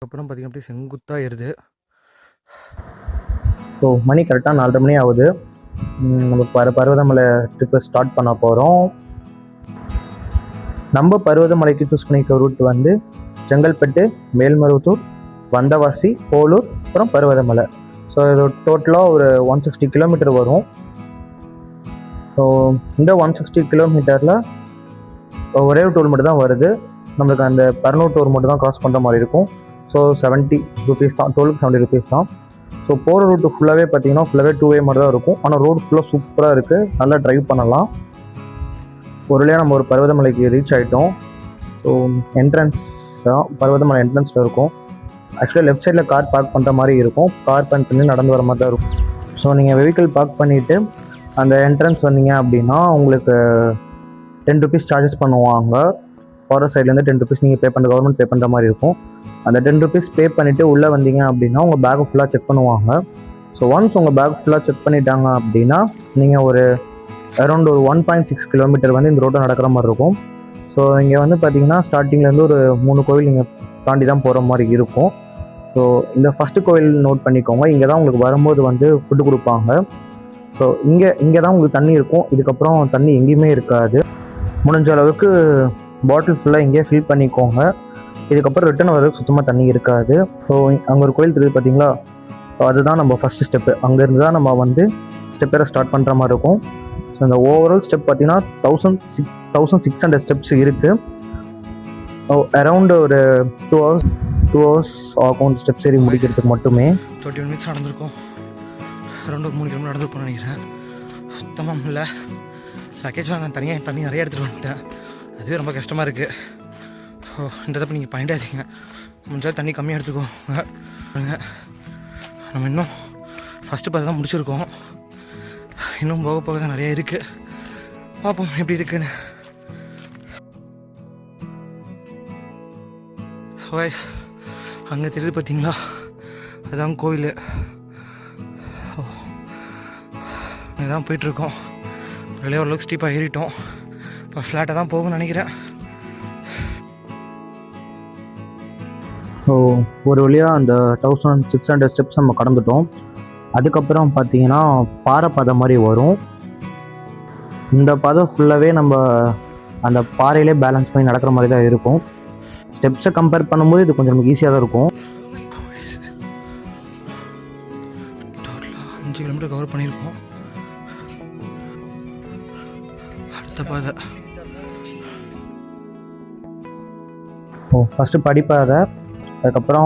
அப்புறம் பார்த்திங்க அப்படியே செங்குத்தாக ஏறுது. ஸோ மணி கரெக்டாக 4:30 மணி ஆகுது. நம்ம பருவதமலை ட்ரிப்பை ஸ்டார்ட் பண்ண போகிறோம். நம்ம பருவதமலைக்கு சூஸ் பண்ணிக்க ரூட் வந்து செங்கல்பட்டு, மேல்மருவத்தூர், வந்தவாசி, போலூர், அப்புறம் பருவதமலை. ஸோ இது டோட்டலாக ஒரு 160 கிலோமீட்டர் வரும். ஸோ இந்த 160 கிலோமீட்டரில் ஒரே ஒரு டோல் மட்டும் தான் வருது. நம்மளுக்கு அந்த பர்னூர் டோல் மட்டும் தான் கிராஸ் பண்ணுற மாதிரி இருக்கும். ஸோ 70 ருபீஸ் தான், டோலுக்கு 70 ருபீஸ் தான். ஸோ போகிற ரூட்டு ஃபுல்லாகவே பார்த்தீங்கன்னா ஃபுல்லாகவே 2 வே மட்டும் தான் இருக்கும். ஆனால் ரோடு ஃபுல்லாக சூப்பராக இருக்குது, நல்லா ட்ரைவ் பண்ணலாம். ஒரு வழியாக நம்ம ஒரு பருவதமலைக்கு ரீச் ஆகிட்டோம். ஸோ என்ட்ரன்ஸ் பருவதமலை என்ட்ரன்ஸில் இருக்கும். ஆக்சுவலாக லெஃப்ட் சைடில் கார் பார்க் பண்ணுற மாதிரி இருக்கும். கார் பார்க் பண்ணி நடந்து வர மாதிரி தான் இருக்கும். ஸோ நீங்கள் வெஹிக்கிள் பார்க் பண்ணிவிட்டு அந்த என்ட்ரன்ஸ் வந்தீங்க அப்படின்னா உங்களுக்கு 10 ருபீஸ் சார்ஜஸ் பண்ணுவாங்க. ஃபாரஸ்ட் சைட்லேருந்து 10 ருபீஸ் நீங்கள் பே பண்ணுற, கவர்மெண்ட் பே பண்ணுற மாதிரி இருக்கும். அந்த 10 ருபீஸ் பே பண்ணிவிட்டு உள்ளே வந்தீங்க அப்படின்னா உங்கள் பேக்கை ஃபுல்லாக செக் பண்ணுவாங்க. ஸோ ஒன்ஸ் உங்கள் பேக் ஃபுல்லாக செக் பண்ணிட்டாங்க அப்படின்னா நீங்கள் ஒரு அரௌண்ட் ஒரு 1.6 கிலோமீட்டர் வந்து இந்த ரோட்டை நடக்கிற மாதிரி இருக்கும். ஸோ இங்கே வந்து பார்த்தீங்கன்னா ஸ்டார்டிங்லேருந்து ஒரு 3 கோவில் நீங்கள் தாண்டி தான் போகிற மாதிரி இருக்கும். ஸோ இந்த ஃபஸ்ட்டு கோவில் நோட் பண்ணிக்கோங்க. இங்கே தான் உங்களுக்கு வரும்போது வந்து ஃபுட்டு கொடுப்பாங்க. ஸோ இங்கே தான் உங்களுக்கு தண்ணி இருக்கும். இதுக்கப்புறம் தண்ணி எங்கேயுமே இருக்காது. முடிஞ்ச அளவுக்கு பாட்டில் ஃபுல்லாக இங்கேயே ஃபில் பண்ணிக்கோங்க. இதுக்கப்புறம் ரிட்டர்ன் வரதுக்கு சுத்தமாக தண்ணி இருக்காது. ஸோ அங்கே ஒரு கோயில் தெரியுது பார்த்தீங்களா, ஸோ அதுதான் நம்ம ஃபஸ்ட்டு ஸ்டெப்பு. அங்கேருந்து தான் நம்ம வந்து ஸ்டெப்பை ஸ்டார்ட் பண்ணுற மாதிரி இருக்கும். ஸோ இந்த ஓவரால் ஸ்டெப் பார்த்தீங்கன்னா 1600 ஸ்டெப்ஸ் இருக்குது. ஸோ அரௌண்டு ஒரு 2 ஹவர்ஸ் ஆகும் இந்த ஸ்டெப்ஸ் ஏறி முடிக்கிறதுக்கு மட்டுமே. 30 மினிட்ஸ் நடந்திருக்கும். அரௌண்டு 3 கிலோமீட்டர் நடந்துருப்போம்னு நினைக்கிறேன். சுத்தமாக இல்லை. லக்கேஜ் வாங்க தண்ணி நிறைய எடுத்துகிட்டு வந்துட்டேன். அதுவே ரொம்ப கஷ்டமாக இருக்குது. ஸோ இந்த தப்பு நீங்கள் பயன்படாதீங்க. முடிஞ்சால் தண்ணி கம்மியாக எடுத்துக்கோங்க. நம்ம இன்னும் ஃபஸ்ட்டு பார்த்து தான் முடிச்சிருக்கோம். இன்னும் போக போக தான் நிறையா இருக்குது. பார்ப்போம் எப்படி இருக்குன்னு. ஸோ அங்கே தெரியுது பார்த்தீங்களா, அதுதான் கோவில். இதுதான் போயிட்டுருக்கோம். வெளியே ஓரளவுக்கு ஸ்டீப்பாக ஏறிட்டோம். இப்போ ஃப்ளாட்டாக தான் போகும்னு நினைக்கிறேன். ஸோ ஒரு வழியாக அந்த 1600 ஸ்டெப்ஸ் நம்ம கடந்துட்டோம். அதுக்கப்புறம் பார்த்தீங்கன்னா பாறை பாதை மாதிரி வரும். இந்த பாதை ஃபுல்லாகவே நம்ம அந்த பாறையிலே பேலன்ஸ் பண்ணி நடக்கிற மாதிரி தான் இருக்கும். ஸ்டெப்ஸை கம்பேர் பண்ணும்போது இது கொஞ்சம் நமக்கு ஈஸியாக தான் இருக்கும். டோட்டலாக 5 கிலோமீட்டர் கவர் பண்ணியிருக்கோம். அடுத்த பாதை ஃபஸ்ட்டு படிப்பாதை, அதுக்கப்புறம்